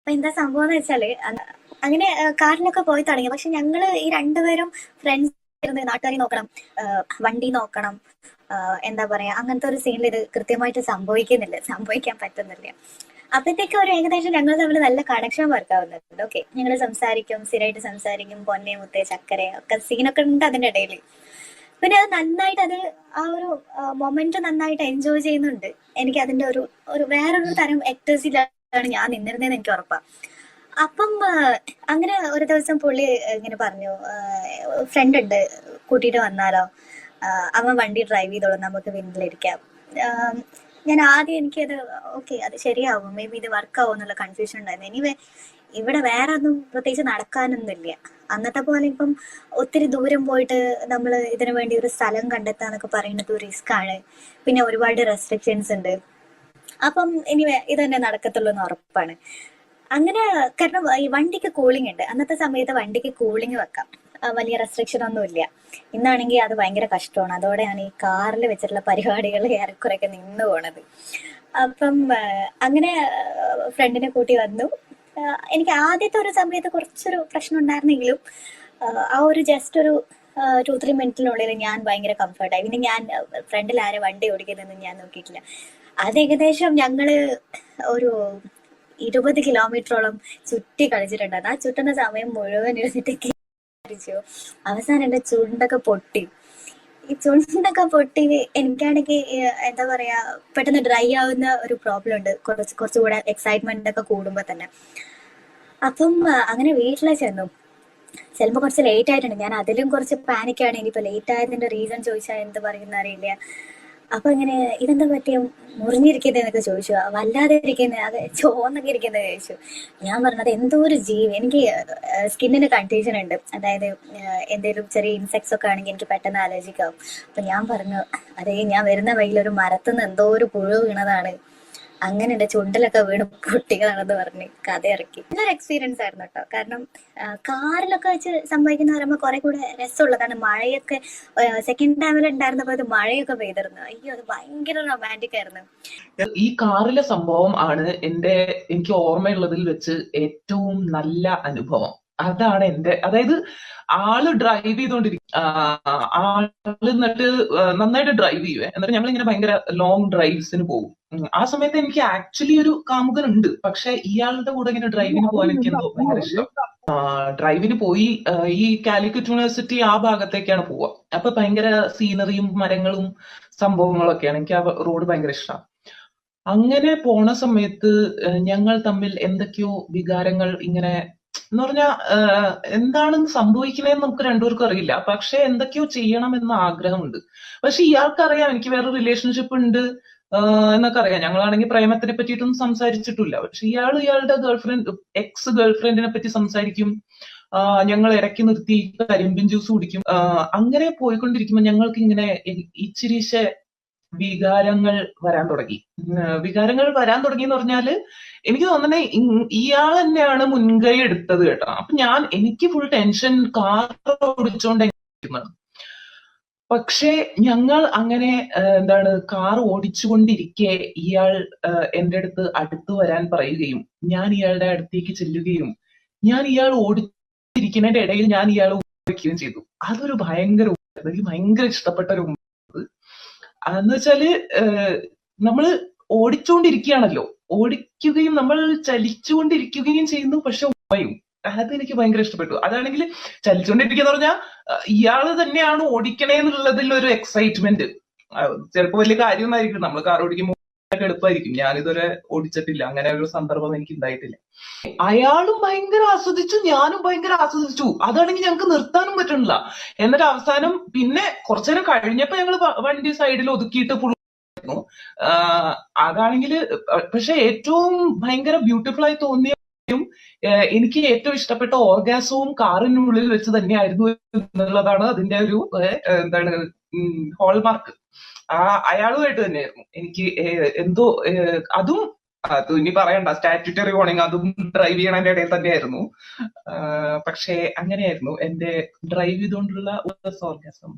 അപ്പൊ എന്താ സംഭവം എന്ന് വെച്ചാല് അങ്ങനെ കാറിലൊക്കെ പോയി തുടങ്ങി. പക്ഷെ ഞങ്ങള് ഈ രണ്ടുപേരും ഫ്രണ്ട്സ് ഇരുന്ന് നാട്ടുകാരി നോക്കണം, വണ്ടി നോക്കണം, എന്താ പറയാ, അങ്ങനത്തെ ഒരു സീനിൽ ഇത് കൃത്യമായിട്ട് സംഭവിക്കാൻ പറ്റുന്നില്ല. അപ്പോഴത്തേക്ക് ഒരു ഏകദേശം ഞങ്ങൾ തമ്മിൽ നല്ല കണക്ഷൻ വർക്ക് ആവുന്നുണ്ട്. ഓക്കെ, ഞങ്ങൾ സംസാരിക്കും, സ്ഥിരമായിട്ട് സംസാരിക്കും, പൊന്നെ മുത്തേ ചക്കര ഒക്കെ സീനൊക്കെ ഉണ്ട് അതിന്റെ ഇടയിൽ. പിന്നെ അത് നന്നായിട്ട് ആ ഒരു മൊമെന്റ് നന്നായിട്ട് എൻജോയ് ചെയ്യുന്നുണ്ട്. എനിക്ക് അതിന്റെ ഒരു വേറൊരു തരം എക്ടേഴ്സിലാണ് ഞാൻ നിന്നിരുന്നതെന്ന് എനിക്ക് ഉറപ്പാ. അപ്പം അങ്ങനെ ഒരു ദിവസം പുള്ളി ഇങ്ങനെ പറഞ്ഞു, ഫ്രണ്ട് ഉണ്ട്, കൂട്ടിയിട്ട് വന്നാലോ, അവൻ വണ്ടി ഡ്രൈവ് ചെയ്തോളും, നമുക്ക് വീട്ടിലിരിക്കാം. ഞാൻ ആദ്യം എനിക്കത് ഓക്കെ, അത് ശരിയാവും, മേ ബി ഇത് വർക്ക് ആവും എന്നുള്ള കൺഫ്യൂഷൻ ഉണ്ടായിരുന്നു. എനിവേ ഇവിടെ വേറെ ഒന്നും പ്രത്യേകിച്ച് നടക്കാനൊന്നുമില്ല. അന്നത്തെ പോലെ ഇപ്പം ഒത്തിരി ദൂരം പോയിട്ട് നമ്മൾ ഇതിനു വേണ്ടി ഒരു സ്ഥലം കണ്ടെത്താന്നൊക്കെ പറയുന്നത് റിസ്ക് ആണ്. പിന്നെ ഒരുപാട് റെസ്ട്രിക്ഷൻസ് ഉണ്ട്. അപ്പം ഇനി ഇത് തന്നെ നടക്കത്തുള്ളൂ എന്ന് ഉറപ്പാണ്. അങ്ങനെ, കാരണം ഈ വണ്ടിക്ക് കൂളിംഗ് ഉണ്ട്. അന്നത്തെ സമയത്ത് വണ്ടിക്ക് കൂളിംഗ് വെക്കാം, വലിയ റെസ്ട്രിക്ഷൻ ഒന്നും ഇല്ല. ഇന്നാണെങ്കിൽ അത് ഭയങ്കര കഷ്ടമാണ്. അതോടെയാണ് ഈ കാറിൽ വെച്ചിട്ടുള്ള പരിപാടികൾ ഏറെക്കുറെയൊക്കെ നിന്ന് പോണത്. അപ്പം അങ്ങനെ ഫ്രണ്ടിനെ കൂട്ടി വന്നു. എനിക്ക് ആദ്യത്തെ ഒരു സമയത്ത് കുറച്ചൊരു പ്രശ്നം ഉണ്ടായിരുന്നെങ്കിലും ആ ഒരു ജസ്റ്റ് ഒരു 2-3 മിനിറ്റിനുള്ളിൽ ഞാൻ ഭയങ്കര കംഫർട്ടായി. പിന്നെ ഞാൻ ഫ്രണ്ടിൽ ആരെ വണ്ടി ഓടിക്കുന്നതെന്ന് ഞാൻ നോക്കിയിട്ടില്ല. അത് ഏകദേശം ഞങ്ങള് ഒരു 20 കിലോമീറ്ററോളം ചുറ്റി കളിച്ചിട്ടുണ്ടായിരുന്നു. ആ ചുറ്റുന്ന സമയം മുഴുവൻ ഇരുന്നിട്ട് അവസാനം എന്റെ ചുണ്ടൊക്കെ പൊട്ടി. ഈ ചുണ്ടൊക്കെ പൊട്ടി എനിക്കാണെങ്കിൽ എന്താ പറയാ, പെട്ടെന്ന് ഡ്രൈ ആവുന്ന ഒരു പ്രോബ്ലം ഉണ്ട്, കുറച്ചുകൂടെ എക്സൈറ്റ്മെന്റ് ഒക്കെ കൂടുമ്പോ തന്നെ. അപ്പം അങ്ങനെ വീട്ടിലെ ചെല്ലുമ്പോ കുറച്ച് ലേറ്റ് ആയിട്ടുണ്ട്. ഞാൻ അതിലും കുറച്ച് പാനിക്കാണ്. ഇനിയിപ്പോ ലേറ്റ് ആയതിന്റെ റീസൺ ചോദിച്ചാൽ എന്ത് പറയുന്ന അറിയില്ല. അപ്പൊ ഇങ്ങനെ ഇതെന്താ പറ്റിയ, മുറിഞ്ഞിരിക്കുന്നതൊക്കെ ചോദിച്ചു. വല്ലാതെ ഇരിക്കുന്നത്, അത് ചോന്നൊക്കെ ഇരിക്കുന്നത് ചോദിച്ചു. ഞാൻ പറഞ്ഞത് എന്തോ ഒരു ജീവി, എനിക്ക് സ്കിന്നിന് കൺഫ്യൂഷൻ ഉണ്ട്. അതായത് എന്തെങ്കിലും ചെറിയ ഇൻസെക്ട്സ് ഒക്കെ ആണെങ്കിൽ എനിക്ക് പെട്ടെന്ന് അലർജിക് ആവും. അപ്പൊ ഞാൻ പറഞ്ഞു, അതേ ഞാൻ വരുന്ന വഴിയിൽ ഒരു മരത്തുനിന്ന് എന്തോ ഒരു പുഴു വീണതാണ്, അങ്ങനെ എന്റെ ചുണ്ടിലൊക്കെ വീണ് പൊട്ടിയതാണെന്ന് പറഞ്ഞ് കഥ ഇറക്കി. നല്ലൊരു എക്സ്പീരിയൻസ് ആയിരുന്നു കേട്ടോ. കാരണം കാറിലൊക്കെ വെച്ച് സംഭവിക്കുന്ന പറയുമ്പോൾ കുറെ കൂടെ രസമുള്ളതാണ്. മഴയൊക്കെ സെക്കൻഡ് ടൈമിൽ ഉണ്ടായിരുന്നപ്പോ അത് മഴയൊക്കെ പെയ്തിരുന്നു. അയ്യോ, അത് ഭയങ്കര റൊമാൻറ്റിക് ആയിരുന്നു. ഈ കാറിലെ സംഭവം ആണ് എനിക്ക് ഓർമ്മയുള്ളതിൽ വെച്ച് ഏറ്റവും നല്ല അനുഭവം. അതാണ് അതായത് ആള് ഡ്രൈവ് ചെയ്തോണ്ടിരിക്കും, ആള് എന്നിട്ട് നന്നായിട്ട് ഡ്രൈവ് ചെയ്യുവേ. എന്നിട്ട് ഞങ്ങൾ ഇങ്ങനെ ഭയങ്കര ലോങ് ഡ്രൈവ്സിന് പോകും. ആ സമയത്ത് എനിക്ക് ആക്ച്വലി ഒരു കാമുകൻ ഉണ്ട്, പക്ഷെ ഇയാളുടെ കൂടെ ഇങ്ങനെ ഡ്രൈവിന് പോകാൻ എനിക്ക് എന്തോ ഭയങ്കര ഇഷ്ടം. ഡ്രൈവിന് പോയി ഈ കാലിക്കറ്റ് യൂണിവേഴ്സിറ്റി ആ ഭാഗത്തേക്കാണ് പോവുക. അപ്പൊ ഭയങ്കര സീനറിയും മരങ്ങളും സംഭവങ്ങളൊക്കെയാണ്. എനിക്ക് ആ റോഡ് ഭയങ്കര ഇഷ്ടമാണ്. അങ്ങനെ പോണ സമയത്ത് ഞങ്ങൾ തമ്മിൽ എന്തൊക്കെയോ വികാരങ്ങൾ ഇങ്ങനെ, എന്ന് പറഞ്ഞാൽ എന്താണെന്ന് സംഭവിക്കണേന്ന് നമുക്ക് രണ്ടുപേർക്കും അറിയില്ല, പക്ഷെ എന്തൊക്കെയോ ചെയ്യണമെന്ന ആഗ്രഹമുണ്ട്. പക്ഷെ ഇയാൾക്കറിയാം എനിക്ക് വേറെ റിലേഷൻഷിപ്പ് ഉണ്ട് എന്നൊക്കെ അറിയാം. ഞങ്ങളാണെങ്കിൽ പ്രേമത്തിനെ പറ്റിയിട്ടൊന്നും സംസാരിച്ചിട്ടില്ല. പക്ഷെ ഇയാളുടെ എക്സ് ഗേൾഫ്രണ്ടിനെ പറ്റി സംസാരിക്കും. ഞങ്ങൾ ഇടയ്ക്ക് നിർത്തി കരിമ്പിൻ ജ്യൂസ് കുടിക്കും. അങ്ങനെ പോയിക്കൊണ്ടിരിക്കുമ്പോൾ ഞങ്ങൾക്ക് ഇങ്ങനെ ഇച്ചിരിശെ വികാരങ്ങൾ വരാൻ തുടങ്ങി. വികാരങ്ങൾ വരാൻ തുടങ്ങി എന്ന് പറഞ്ഞാല് എനിക്ക് തോന്നണേ ഇയാൾ തന്നെയാണ് മുൻകൈ എടുത്തത് കേട്ടോ. അപ്പൊ എനിക്ക് ഫുൾ ടെൻഷൻ, കാർ ഓടിച്ചോണ്ടിരിക്കുന്നത്. പക്ഷെ ഞങ്ങൾ അങ്ങനെ എന്താണ്, കാർ ഓടിച്ചുകൊണ്ടിരിക്കെ ഇയാൾ എന്റെ അടുത്ത് വരാൻ പറയുകയും ഞാൻ ഇയാളുടെ അടുത്തേക്ക് ചെല്ലുകയും ഞാൻ ഇയാൾ ഓടിച്ചിരിക്കുന്നതിന്റെ ഇടയിൽ ഞാൻ ഇയാൾ ഓടിക്കുകയും ചെയ്തു. അതൊരു എനിക്ക് ഭയങ്കര ഇഷ്ടപ്പെട്ട ഒരു എന്ന് വെച്ചാല് നമ്മള് ഓടിച്ചുകൊണ്ടിരിക്കുകയാണല്ലോ, ഓടിക്കുകയും നമ്മൾ ചലിച്ചുകൊണ്ടിരിക്കുകയും ചെയ്യുന്നു, പക്ഷെ ഉമ്മയും. അതെനിക്ക് ഭയങ്കര ഇഷ്ടപ്പെട്ടു. അതാണെങ്കിൽ ചലിച്ചുകൊണ്ടിരിക്കുക എന്ന് പറഞ്ഞാൽ ഇയാള് തന്നെയാണ് ഓടിക്കണേന്നുള്ളതിൽ ഒരു എക്സൈറ്റ്മെന്റ്. ചിലപ്പോ വലിയ കാര്യമൊന്നായിരിക്കും, നമ്മൾ കാർ ഓടിക്കുമ്പോൾ എളുപ്പമായിരിക്കും. ഞാനിതുവരെ ഓടിച്ചിട്ടില്ല, അങ്ങനെ ഒരു സന്ദർഭം എനിക്ക് ഉണ്ടായിട്ടില്ല. അയാളും ഭയങ്കര ആസ്വദിച്ചു, ഞാനും ഭയങ്കര ആസ്വദിച്ചു. അതാണെങ്കിൽ ഞങ്ങൾക്ക് നിർത്താനും പറ്റണില്ല. എന്നിട്ട് അവസാനം പിന്നെ കുറച്ചു നേരം കഴിഞ്ഞപ്പോ ഞങ്ങൾ വണ്ടി സൈഡിൽ ഒതുക്കിയിട്ട് അതാണെങ്കിൽ, പക്ഷെ ഏറ്റവും ഭയങ്കര ബ്യൂട്ടിഫുൾ ആയി തോന്നിയ എനിക്ക് ഏറ്റവും ഇഷ്ടപ്പെട്ട ഓർഗാസവും കാറിനുള്ളിൽ വെച്ച് തന്നെയായിരുന്നു എന്നുള്ളതാണ് അതിന്റെ ഒരു എന്താണ് ഹോൾമാർക്ക്. അയാളുമായിട്ട് തന്നെയായിരുന്നു എനിക്ക് എന്തോ അതും ഇനി പറയണ്ട, സ്റ്റാറ്റ്യൂട്ടറി വാർണിംഗ്, അതും ഡ്രൈവ് ചെയ്യണതിന്റെ ഇടയിൽ തന്നെയായിരുന്നു. പക്ഷെ അങ്ങനെയായിരുന്നു എന്റെ ഡ്രൈവ് ചെയ്തുകൊണ്ടുള്ള ഓർഗാസം.